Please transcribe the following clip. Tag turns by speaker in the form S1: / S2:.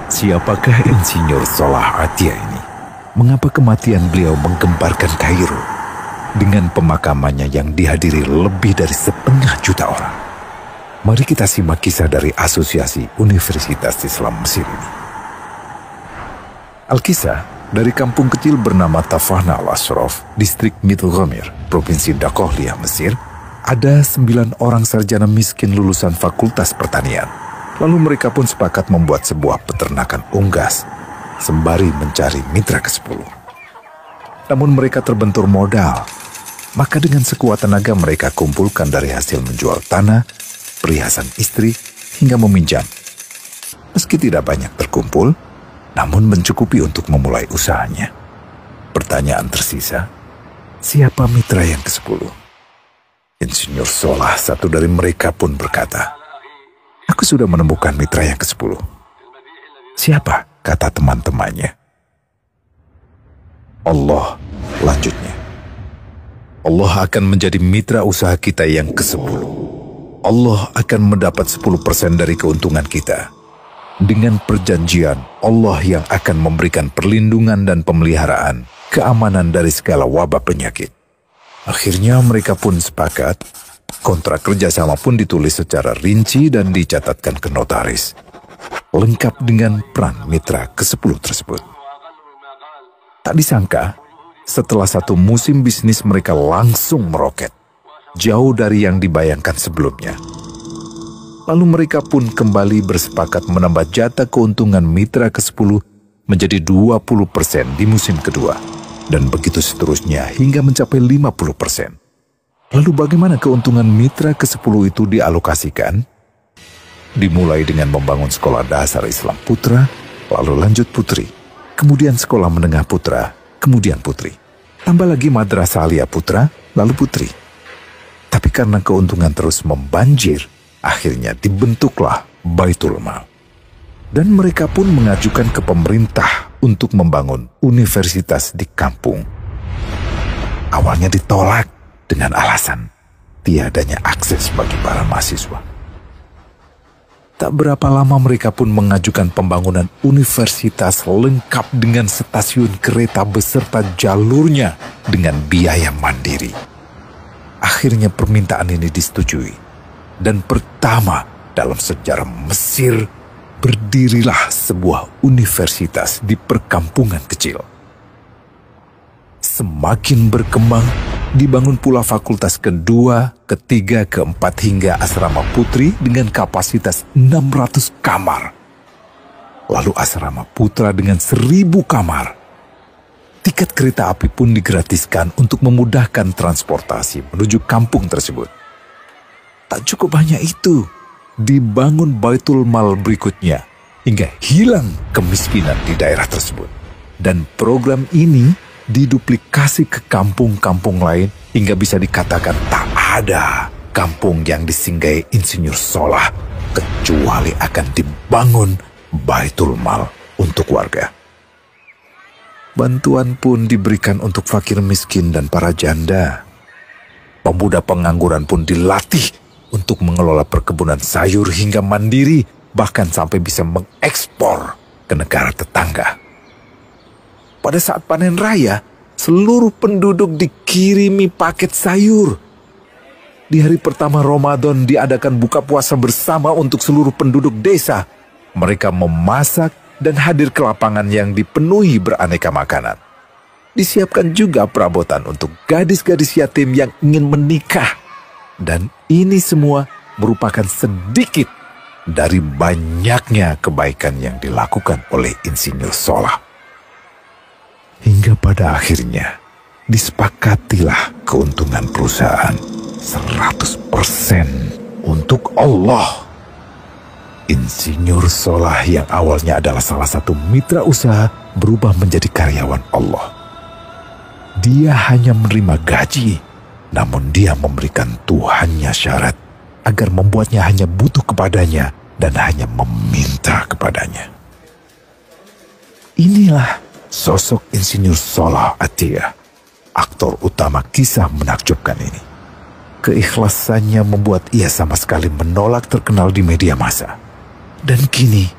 S1: Siapakah Insinyur Solah Atia ini? Mengapa kematian beliau menggemparkan Kairo dengan pemakamannya yang dihadiri lebih dari 500.000 orang? Mari kita simak kisah dari Asosiasi Universitas Islam Mesir ini. Al-Kisah dari kampung kecil bernama Tafahna al-Ashraf, distrik Mittelgomir, Provinsi Dakohlia, Mesir, ada 9 orang sarjana miskin lulusan Fakultas Pertanian. Lalu mereka pun sepakat membuat sebuah peternakan unggas, sembari mencari mitra ke-10. Namun mereka terbentur modal, maka dengan sekuat tenaga mereka kumpulkan dari hasil menjual tanah, perhiasan istri, hingga meminjam. Meski tidak banyak terkumpul, namun mencukupi untuk memulai usahanya. Pertanyaan tersisa, siapa mitra yang ke-10? Insinyur Solah, satu dari mereka, pun berkata, "Aku sudah menemukan mitra yang ke-10. Siapa?" kata teman-temannya. "Allah," lanjutnya. "Allah akan menjadi mitra usaha kita yang ke-10. Allah akan mendapat 10% dari keuntungan kita. Dengan perjanjian, Allah yang akan memberikan perlindungan dan pemeliharaan, keamanan dari segala wabah penyakit." Akhirnya mereka pun sepakat. Kontrak kerjasama pun ditulis secara rinci dan dicatatkan ke notaris, lengkap dengan peran mitra ke-10 tersebut. Tak disangka, setelah 1 musim bisnis mereka langsung meroket, jauh dari yang dibayangkan sebelumnya. Lalu mereka pun kembali bersepakat menambah jatah keuntungan mitra ke-10 menjadi 20% di musim kedua, dan begitu seterusnya hingga mencapai 50%. Lalu bagaimana keuntungan mitra ke-10 itu dialokasikan? Dimulai dengan membangun sekolah dasar Islam putra, lalu lanjut putri, kemudian sekolah menengah putra, kemudian putri. Tambah lagi madrasah aliyah putra, lalu putri. Tapi karena keuntungan terus membanjir, akhirnya dibentuklah Baitul Mal. Dan mereka pun mengajukan ke pemerintah untuk membangun universitas di kampung. Awalnya ditolak dengan alasan tiadanya akses bagi para mahasiswa. Tak berapa lama mereka pun mengajukan pembangunan universitas lengkap dengan stasiun kereta beserta jalurnya dengan biaya mandiri. Akhirnya permintaan ini disetujui, dan pertama dalam sejarah Mesir berdirilah sebuah universitas di perkampungan kecil. Semakin berkembang, dibangun pula fakultas kedua, ketiga, keempat hingga asrama putri dengan kapasitas 600 kamar. Lalu asrama putra dengan 1.000 kamar. Tiket kereta api pun digratiskan untuk memudahkan transportasi menuju kampung tersebut. Tak cukup hanya itu, dibangun Baitul Mal berikutnya hingga hilang kemiskinan di daerah tersebut. Dan program ini diduplikasi ke kampung-kampung lain hingga bisa dikatakan tak ada kampung yang disinggahi Insinyur Solah kecuali akan dibangun Baitul Mal untuk warga. Bantuan pun diberikan untuk fakir miskin dan para janda. Pemuda pengangguran pun dilatih untuk mengelola perkebunan sayur hingga mandiri, bahkan sampai bisa mengekspor ke negara tetangga. Pada saat panen raya, seluruh penduduk dikirimi paket sayur. Di hari pertama Ramadan diadakan buka puasa bersama untuk seluruh penduduk desa. Mereka memasak dan hadir ke lapangan yang dipenuhi beraneka makanan. Disiapkan juga perabotan untuk gadis-gadis yatim yang ingin menikah. Dan ini semua merupakan sedikit dari banyaknya kebaikan yang dilakukan oleh Insinyur Solah. Hingga pada akhirnya disepakatilah keuntungan perusahaan 100% untuk Allah. Insinyur Solah yang awalnya adalah salah satu mitra usaha berubah menjadi karyawan Allah. Dia hanya menerima gaji, namun dia memberikan Tuhannya syarat agar membuatnya hanya butuh kepadanya dan hanya meminta kepadanya. Inilah sosok Insinyur Solah Atia, aktor utama kisah menakjubkan ini. Keikhlasannya membuat ia sama sekali menolak terkenal di media massa. Dan kini